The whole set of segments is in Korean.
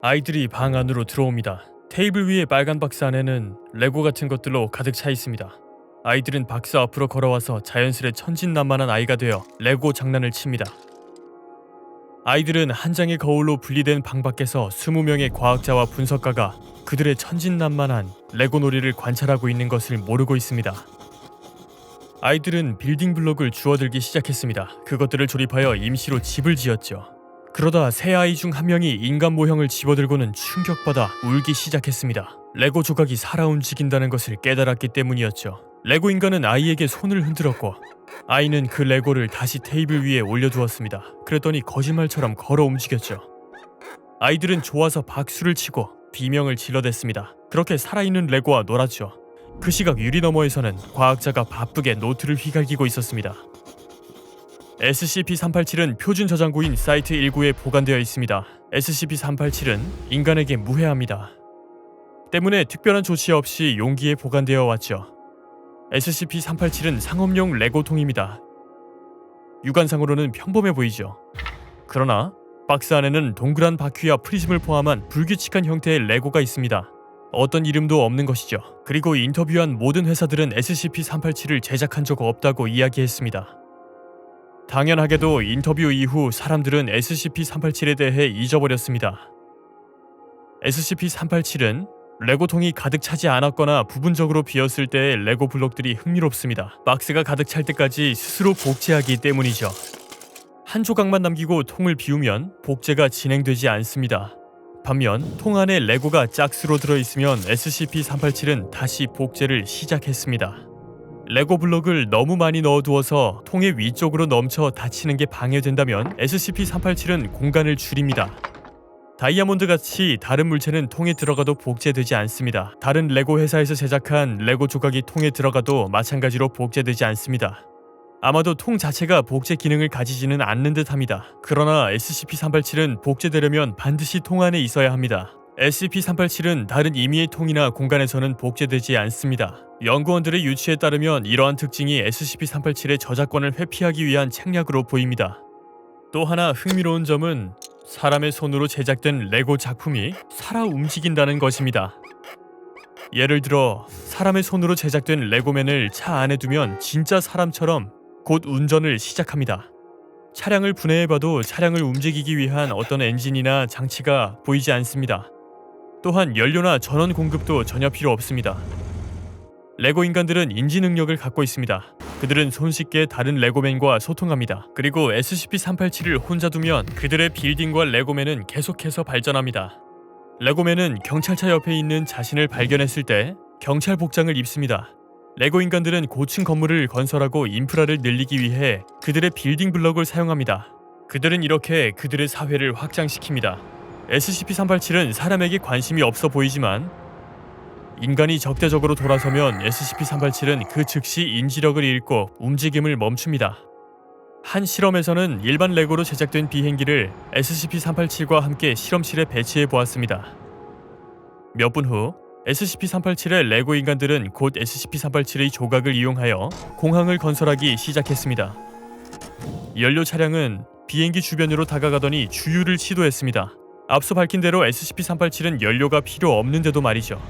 아이들이 방 안으로 들어옵니다. 테이블 위의 빨간 박스 안에는 레고 같은 것들로 가득 차 있습니다. 아이들은 박스 앞으로 걸어와서 자연스레 천진난만한 아이가 되어 레고 장난을 칩니다. 아이들은 한 장의 거울로 분리된 방 밖에서 20명의 과학자와 분석가가 그들의 천진난만한 레고 놀이를 관찰하고 있는 것을 모르고 있습니다. 아이들은 빌딩 블록을 주워들기 시작했습니다. 그것들을 조립하여 임시로 집을 지었죠. 그러다 세 아이 중 한 명이 인간 모형을 집어들고는 충격받아 울기 시작했습니다. 레고 조각이 살아 움직인다는 것을 깨달았기 때문이었죠. 레고 인간은 아이에게 손을 흔들었고 아이는 그 레고를 다시 테이블 위에 올려두었습니다. 그랬더니 거짓말처럼 걸어 움직였죠. 아이들은 좋아서 박수를 치고 비명을 질러댔습니다. 그렇게 살아있는 레고와 놀았죠. 그 시각 유리 너머에서는 과학자가 바쁘게 노트를 휘갈기고 있었습니다. SCP-387은 표준 저장고인 사이트 19에 보관되어 있습니다. SCP-387은 인간에게 무해합니다. 때문에 특별한 조치 없이 용기에 보관되어 왔죠. SCP-387은 상업용 레고통입니다. 육안상으로는 평범해 보이죠. 그러나 박스 안에는 동그란 바퀴와 프리즘을 포함한 불규칙한 형태의 레고가 있습니다. 어떤 이름도 없는 것이죠. 그리고 인터뷰한 모든 회사들은 SCP-387을 제작한 적 없다고 이야기했습니다. 당연하게도 인터뷰 이후 사람들은 SCP-387에 대해 잊어버렸습니다. SCP-387은 레고통이 가득 차지 않았거나 부분적으로 비었을 때의 레고 블록들이 흥미롭습니다. 박스가 가득 찰 때까지 스스로 복제하기 때문이죠. 한 조각만 남기고 통을 비우면 복제가 진행되지 않습니다. 반면 통 안에 레고가 짝수로 들어있으면 SCP-387은 다시 복제를 시작했습니다. 레고 블록을 너무 많이 넣어두어서 통의 위쪽으로 넘쳐 닫히는 게 방해된다면 SCP-387은 공간을 줄입니다. 다이아몬드 같이 다른 물체는 통에 들어가도 복제되지 않습니다. 다른 레고 회사에서 제작한 레고 조각이 통에 들어가도 마찬가지로 복제되지 않습니다. 아마도 통 자체가 복제 기능을 가지지는 않는 듯합니다. 그러나 SCP-387은 복제되려면 반드시 통 안에 있어야 합니다. SCP-387은 다른 임의의 통이나 공간에서는 복제되지 않습니다. 연구원들의 유추에 따르면 이러한 특징이 SCP-387의 저작권을 회피하기 위한 책략으로 보입니다. 또 하나 흥미로운 점은 사람의 손으로 제작된 레고 작품이 살아 움직인다는 것입니다. 예를 들어 사람의 손으로 제작된 레고맨을 차 안에 두면 진짜 사람처럼 곧 운전을 시작합니다. 차량을 분해해봐도 차량을 움직이기 위한 어떤 엔진이나 장치가 보이지 않습니다. 또한 연료나 전원 공급도 전혀 필요 없습니다. 레고 인간들은 인지 능력을 갖고 있습니다. 그들은 손쉽게 다른 레고맨과 소통합니다. 그리고 SCP-387을 혼자 두면 그들의 빌딩과 레고맨은 계속해서 발전합니다. 레고맨은 경찰차 옆에 있는 자신을 발견했을 때 경찰 복장을 입습니다. 레고 인간들은 고층 건물을 건설하고 인프라를 늘리기 위해 그들의 빌딩 블럭을 사용합니다. 그들은 이렇게 그들의 사회를 확장시킵니다. SCP-387은 사람에게 관심이 없어 보이지만 인간이 적대적으로 돌아서면 SCP-387은 그 즉시 인지력을 잃고 움직임을 멈춥니다. 한 실험에서는 일반 레고로 제작된 비행기를 SCP-387과 함께 실험실에 배치해 보았습니다. 몇 분 후 SCP-387의 레고 인간들은 곧 SCP-387의 조각을 이용하여 공항을 건설하기 시작했습니다. 연료 차량은 비행기 주변으로 다가가더니 주유를 시도했습니다. 앞서 밝힌 대로 SCP-387은 연료가 필요 없는데도 말이죠.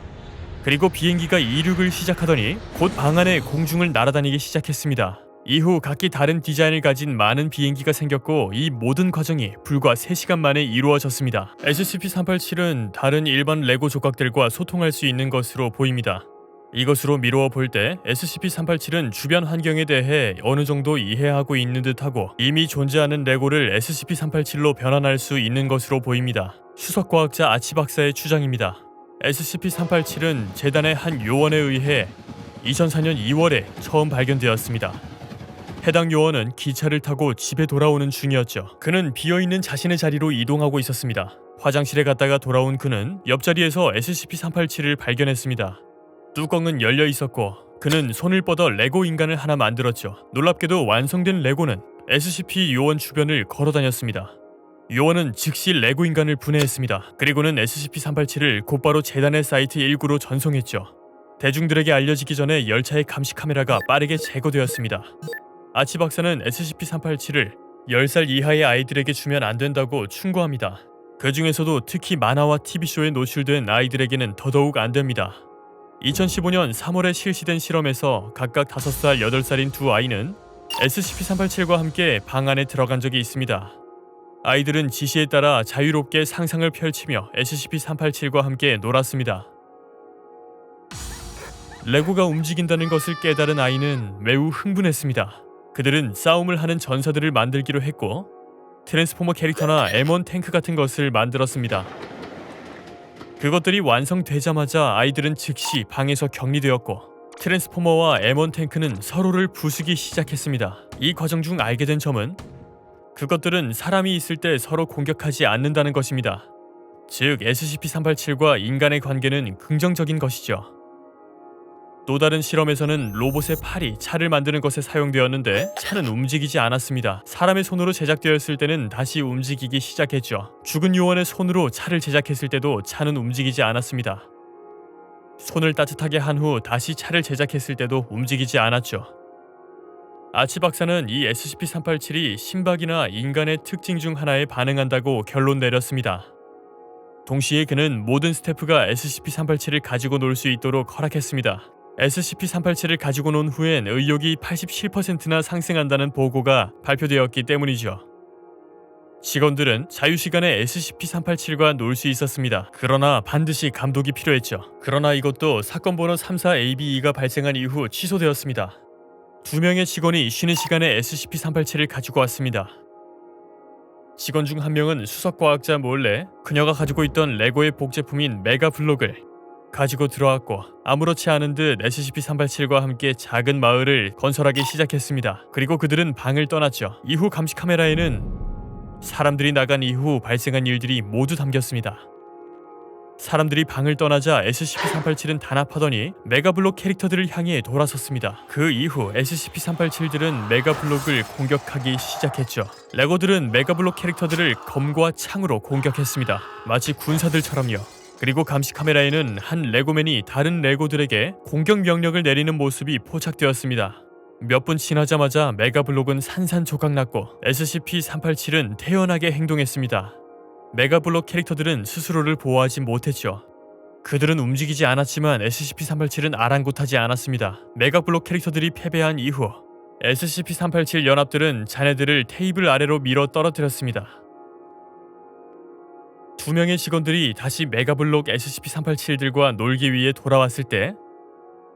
그리고 비행기가 이륙을 시작하더니 곧 방 안에 공중을 날아다니기 시작했습니다. 이후 각기 다른 디자인을 가진 많은 비행기가 생겼고 이 모든 과정이 불과 3시간 만에 이루어졌습니다. SCP-387은 다른 일반 레고 조각들과 소통할 수 있는 것으로 보입니다. 이것으로 미루어 볼 때 SCP-387은 주변 환경에 대해 어느 정도 이해하고 있는 듯하고 이미 존재하는 레고를 SCP-387로 변환할 수 있는 것으로 보입니다. 수석과학자 아치 박사의 주장입니다. SCP-387은 재단의 한 요원에 의해 2004년 2월에 처음 발견되었습니다. 해당 요원은 기차를 타고 집에 돌아오는 중이었죠. 그는 비어있는 자신의 자리로 이동하고 있었습니다. 화장실에 갔다가 돌아온 그는 옆자리에서 SCP-387을 발견했습니다. 뚜껑은 열려 있었고 그는 손을 뻗어 레고 인간을 하나 만들었죠. 놀랍게도 완성된 레고는 SCP 요원 주변을 걸어다녔습니다. 요원은 즉시 레고 인간을 분해했습니다. 그리고는 SCP-387을 곧바로 재단의 사이트 19로 전송했죠. 대중들에게 알려지기 전에 열차의 감시 카메라가 빠르게 제거되었습니다. 아치 박사는 SCP-387을 10살 이하의 아이들에게 주면 안 된다고 충고합니다. 그 중에서도 특히 만화와 TV쇼에 노출된 아이들에게는 더더욱 안 됩니다. 2015년 3월에 실시된 실험에서 각각 5살, 8살인 두 아이는 SCP-387과 함께 방 안에 들어간 적이 있습니다. 아이들은 지시에 따라 자유롭게 상상을 펼치며 SCP-387과 함께 놀았습니다. 레고가 움직인다는 것을 깨달은 아이는 매우 흥분했습니다. 그들은 싸움을 하는 전사들을 만들기로 했고 트랜스포머 캐릭터나 M1 탱크 같은 것을 만들었습니다. 그것들이 완성되자마자 아이들은 즉시 방에서 격리되었고 트랜스포머와 M1 탱크는 서로를 부수기 시작했습니다. 이 과정 중 알게 된 점은 그것들은 사람이 있을 때 서로 공격하지 않는다는 것입니다. 즉 SCP-387과 인간의 관계는 긍정적인 것이죠. 또 다른 실험에서는 로봇의 팔이 차를 만드는 것에 사용되었는데 차는 움직이지 않았습니다. 사람의 손으로 제작되었을 때는 다시 움직이기 시작했죠. 죽은 요원의 손으로 차를 제작했을 때도 차는 움직이지 않았습니다. 손을 따뜻하게 한 후 다시 차를 제작했을 때도 움직이지 않았죠. 아치 박사는 이 SCP-387이 심박이나 인간의 특징 중 하나에 반응한다고 결론 내렸습니다. 동시에 그는 모든 스태프가 SCP-387을 가지고 놀 수 있도록 허락했습니다. SCP-387을 가지고 논 후엔 의욕이 87%나 상승한다는 보고가 발표되었기 때문이죠. 직원들은 자유시간에 SCP-387과 놀 수 있었습니다. 그러나 반드시 감독이 필요했죠. 그러나 이것도 사건 번호 34ABE가 발생한 이후 취소되었습니다. 2명의 직원이 쉬는 시간에 SCP-387을 가지고 왔습니다. 직원 중 한 명은 수석과학자 몰래 그녀가 가지고 있던 레고의 복제품인 메가블록을 가지고 들어왔고 아무렇지 않은 듯 SCP-387과 함께 작은 마을을 건설하기 시작했습니다. 그리고 그들은 방을 떠났죠. 이후 감시 카메라에는 사람들이 나간 이후 발생한 일들이 모두 담겼습니다. 사람들이 방을 떠나자 SCP-387은 단합하더니 메가블록 캐릭터들을 향해 돌아섰습니다. 그 이후 SCP-387들은 메가블록을 공격하기 시작했죠. 레고들은 메가블록 캐릭터들을 검과 창으로 공격했습니다. 마치 군사들처럼요. 그리고 감시 카메라에는 한 레고맨이 다른 레고들에게 공격 명령을 내리는 모습이 포착되었습니다. 몇 분 지나자마자 메가블록은 산산조각났고 SCP-387은 태연하게 행동했습니다. 메가블록 캐릭터들은 스스로를 보호하지 못했죠. 그들은 움직이지 않았지만 SCP-387은 아랑곳하지 않았습니다. 메가블록 캐릭터들이 패배한 이후 SCP-387 연합들은 자네들을 테이블 아래로 밀어 떨어뜨렸습니다. 2명의 직원들이 다시 메가블록 SCP-387들과 놀기 위해 돌아왔을 때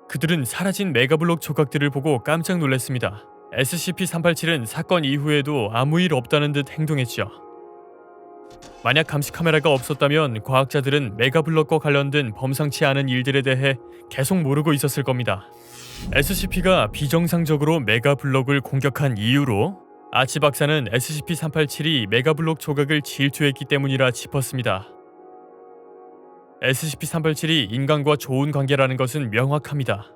그들은 사라진 메가블록 조각들을 보고 깜짝 놀랐습니다. SCP-387은 사건 이후에도 아무 일 없다는 듯 행동했죠. 만약 감시 카메라가 없었다면 과학자들은 메가블록과 관련된 범상치 않은 일들에 대해 계속 모르고 있었을 겁니다. SCP가 비정상적으로 메가블록을 공격한 이유로 아치 박사는 SCP-387이 메가블록 조각을 질투했기 때문이라 짚었습니다. SCP-387이 인간과 좋은 관계라는 것은 명확합니다.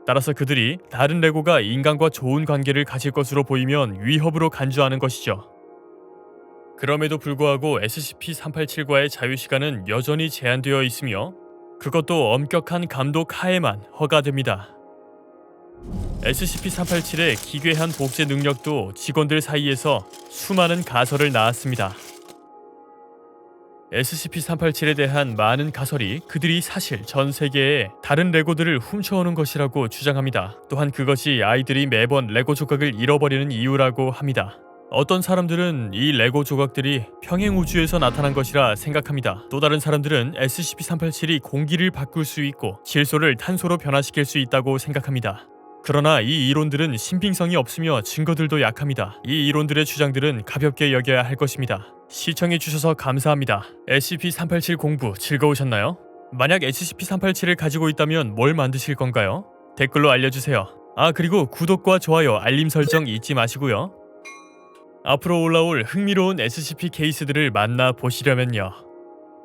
따라서 그들이 다른 레고가 인간과 좋은 관계를 가질 것으로 보이면 위협으로 간주하는 것이죠. 그럼에도 불구하고 SCP-387과의 자유시간은 여전히 제한되어 있으며 그것도 엄격한 감독 하에만 허가됩니다. SCP-387의 기괴한 복제 능력도 직원들 사이에서 수많은 가설을 낳았습니다. SCP-387에 대한 많은 가설이 그들이 사실 전 세계의 다른 레고들을 훔쳐오는 것이라고 주장합니다. 또한 그것이 아이들이 매번 레고 조각을 잃어버리는 이유라고 합니다. 어떤 사람들은 이 레고 조각들이 평행 우주에서 나타난 것이라 생각합니다. 또 다른 사람들은 SCP-387이 공기를 바꿀 수 있고 질소를 탄소로 변화시킬 수 있다고 생각합니다. 그러나 이 이론들은 신빙성이 없으며 증거들도 약합니다. 이 이론들의 주장들은 가볍게 여겨야 할 것입니다. 시청해주셔서 감사합니다. SCP-387 공부 즐거우셨나요? 만약 SCP-387을 가지고 있다면 뭘 만드실 건가요? 댓글로 알려주세요. 그리고 구독과 좋아요, 알림 설정 잊지 마시고요. 앞으로 올라올 흥미로운 SCP 케이스들을 만나보시려면요.